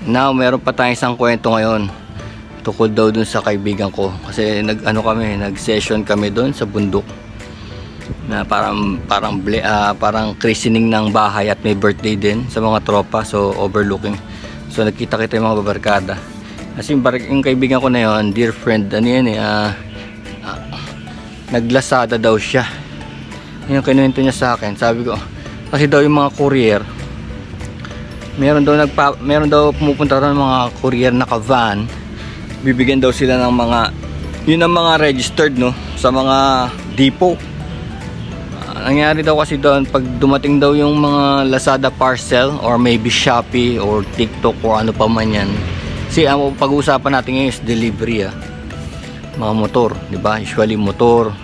Now, meron pa tayong isang kwento ngayon tukol daw dun sa kaibigan ko, kasi nag-session kami doon sa bundok na parang christening ng bahay at may birthday din sa mga tropa, so overlooking. So nagkita-kita yung mga babarkada. Kasi yung kaibigan ko na yon, dear friend, naglasada daw siya. Yung kinuwento niya sa akin, sabi ko, kasi daw yung mga courier, meron daw pumupunta ng mga courier na ka-van, bibigyan daw sila ng mga, yun ang mga registered, no, sa mga depot. Nangyari daw kasi doon, pag dumating daw yung mga Lazada parcel or maybe Shopee or TikTok or ano pa man yan. Kasi ang pag-uusapan natin ngayon is delivery, mga motor, di ba? Usually motor,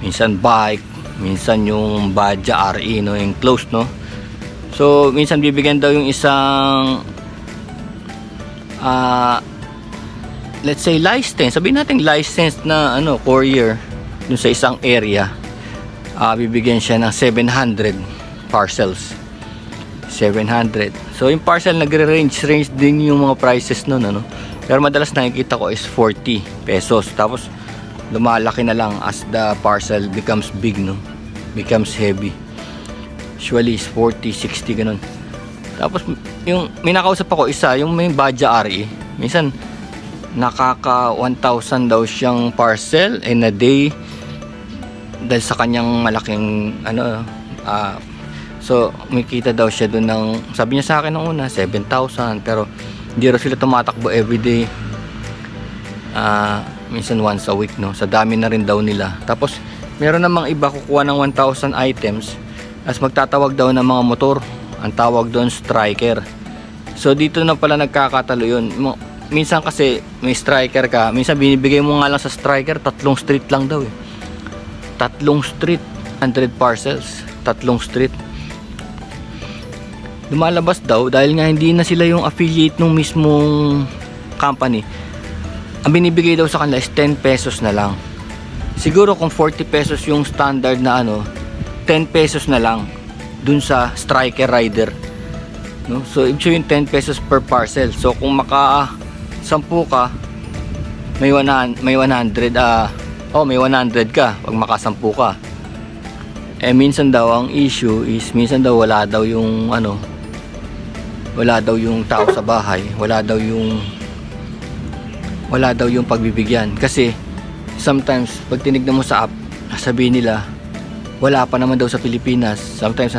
minsan bike, minsan yung Badja RE, no, yung closed, no. So minsan bibigyan daw yung isang let's say license, sabihin natin license na courier dun sa isang area. Bibigyan siya ng 700 parcels. 700. So yung parcel nagre-range din yung mga prices nun, pero madalas nakikita ko is 40 pesos. Tapos lumalaki na lang as the parcel becomes big, no, becomes heavy. Usually is 40, 60 ganun. Tapos yung may nakausap ako isa, yung may Badja RE, minsan nakaka 1,000 daw siyang parcel in a day dahil sa kanyang malaking so may kita daw siya doon ng, sabi niya sa akin nung una 7,000, pero hindi raw sila tumatakbo everyday, minsan once a week, no. Sa dami na rin daw nila. Tapos meron namang iba kukuha ng 1,000 items as magtatawag daw ng mga motor, ang tawag doon striker. So dito na pala nagkakatalo yun. Minsan kasi may striker ka, minsan binibigay mo nga lang sa striker 3 street lang daw, 3 street, 100 parcels, 3 street. Lumalabas daw dahil nga hindi na sila yung affiliate ng mismong company. Ang binibigay daw sa kanila is 10 pesos na lang. Siguro kung 40 pesos yung standard na 10 pesos na lang dun sa striker rider, no? So ibig sabihin 10 pesos per parcel. So kung maka 10 ka, may 100 may 100 ka pag makasampu ka. Minsan daw ang issue is minsan daw wala daw yung tao sa bahay, wala daw yung pagbibigyan. Kasi sometimes pag tinignan mo sa app, sabihin nila wala pa naman daw sa Pilipinas. Sometimes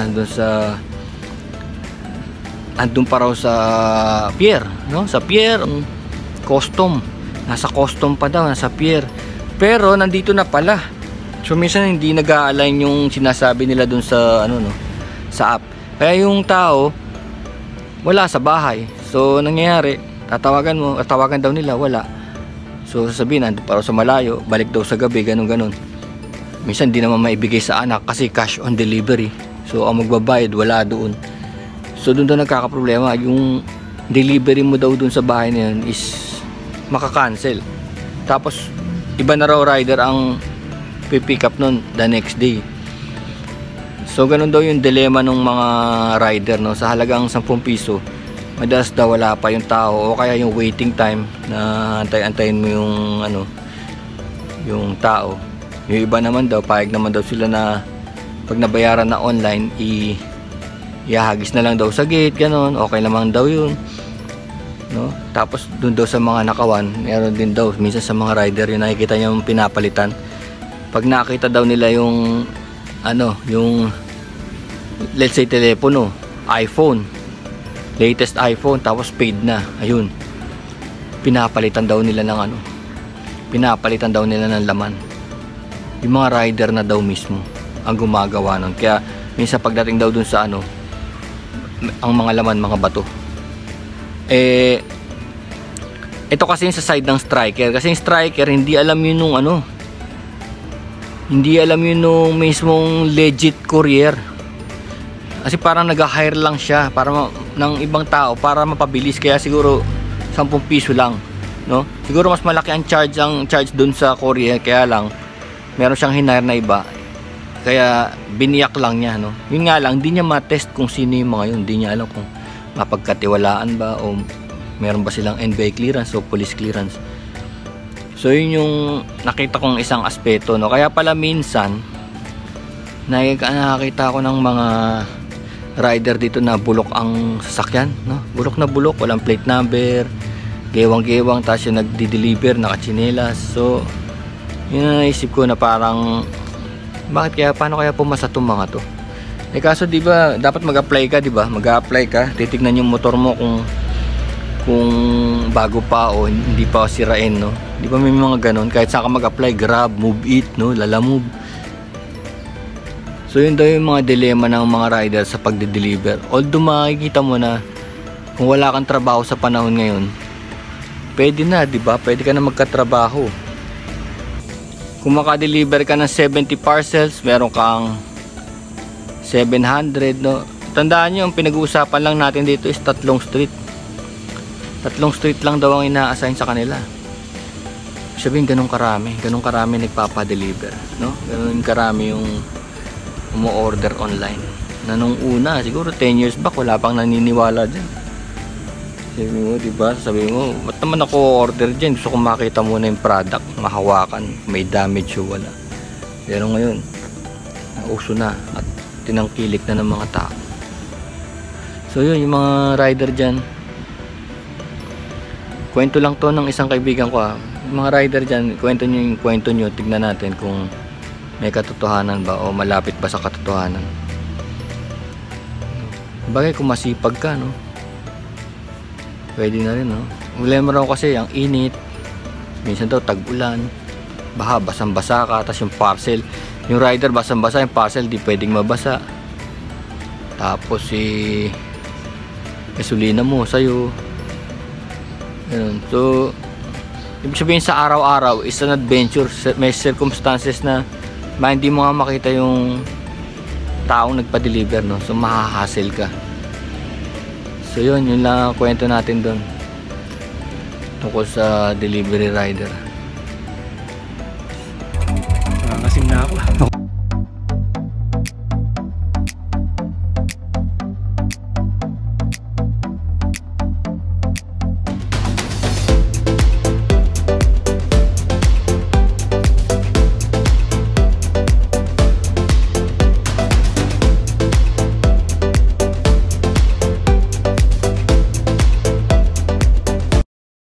andun pa raw sa pier, no? Sa pier, custom, nasa custom pa daw, nasa pier. Pero nandito na pala. So minsan hindi nag-a-align yung sinasabi nila dun sa sa app. Kaya yung tao wala sa bahay. So nangyayari, tatawagan daw nila, wala. So sasabihin nandun para sa malayo, balik daw sa gabi, ganun. Minsan hindi naman maibigay sa anak kasi cash on delivery. So ang magbabayad wala doon. So doon daw nagkakaproblema, yung delivery mo daw doon sa bahay na yun is maka-cancel. Tapos iba na raw rider ang pipick up nun the next day. So ganun daw yung dilema ng mga rider, no. Sa halagang 10 piso, madalas daw wala pa yung tao, o kaya yung waiting time na antay-antayin mo yung tao. Yung iba naman daw, payag naman daw sila na pag nabayaran na online, ihahagis na lang daw sa gate, ganun, okay naman daw yun, no. Tapos dun daw sa mga nakawan, meron din daw minsan sa mga rider yung nakikita niya yung pinapalitan. Pag nakita daw nila yung yung let's say telepono, iPhone, latest iPhone, tapos paid na, ayun, pinapalitan daw nila ng laman. Yung mga rider na daw mismo ang gumagawa nun. Kaya minsan pagdating daw dun sa ang mga laman, mga bato. Ito kasi sa side ng striker, kasi yung striker hindi alam yun nung mismong legit courier. Kasi parang nag-hire lang siya para ng ibang tao para mapabilis, kaya siguro 10 piso lang, no? Siguro mas malaki ang charge doon sa courier, kaya lang meron siyang hinire na iba, kaya biniyak lang niya, no? Yun nga lang, hindi niya ma-test kung sino yung mga yun, hindi niya alam mapagkatiwalaan ba o meron ba silang NBI clearance o police clearance. So yun yung nakita kong isang aspeto, no. Kaya pala minsan nakakita ko ng mga rider dito na bulok ang sasakyan, no. Bulok na bulok, walang plate number, gewang-gewang, tapos yung nagdi-deliver nakachinelas. So yun ang naisip ko na parang paano kaya pumasa itong mga to. Kaso di ba dapat mag-apply ka, di ba? Mag-apply ka, titignan yung motor mo kung bago pa o hindi pa sirain, no. Di ba may mga ganun, kahit saan ka mag-apply, Grab, Move It, no, Lalamove. So yun daw yung mga dilemma ng mga rider sa pagde-deliver. Although makikita mo na kung wala kang trabaho sa panahon ngayon, pwede na, di ba? Pwede ka na magkatrabaho. Kung maka-deliver ka ng 70 parcels, meron kang 700, no? Tandaan nyo, ang pinag-uusapan lang natin dito is 3 street. 3 street lang daw ang ina-assign sa kanila. Sabihin, ganun karami nagpapa-deliver, no? Ganun karami yung umu-order online. Na nung una, siguro 10 years back, wala pang naniniwala dyan. Sabi mo, diba? Sabi mo, ba't naman ako order dyan? Gusto kong makita muna yung product, mahawakan, may damage o wala. Pero ngayon, nauso na at tinangkilik na ng mga tao. So yun, yung mga rider dyan, kwento lang to ng isang kaibigan ko, ha. Yung mga rider dyan, kwento nyo, tignan natin kung may katotohanan ba o malapit ba sa katotohanan. Bagay kung masipag ka, no, pwede na rin, no. Problema raw kasi ang init, minsan daw tag-ulan, baha, basang-basa ka, tapos yung parcel, yung rider basang-basa, yung parcel di pwedeng mabasa. Tapos gasolina mo sa'yo. Ganun. So ibig sabihin sa araw-araw is an adventure. May circumstances na hindi mo nga makita yung taong nagpa-deliver, no. So mahahassle ka. So yun lang ang kwento natin doon tungkol sa delivery rider.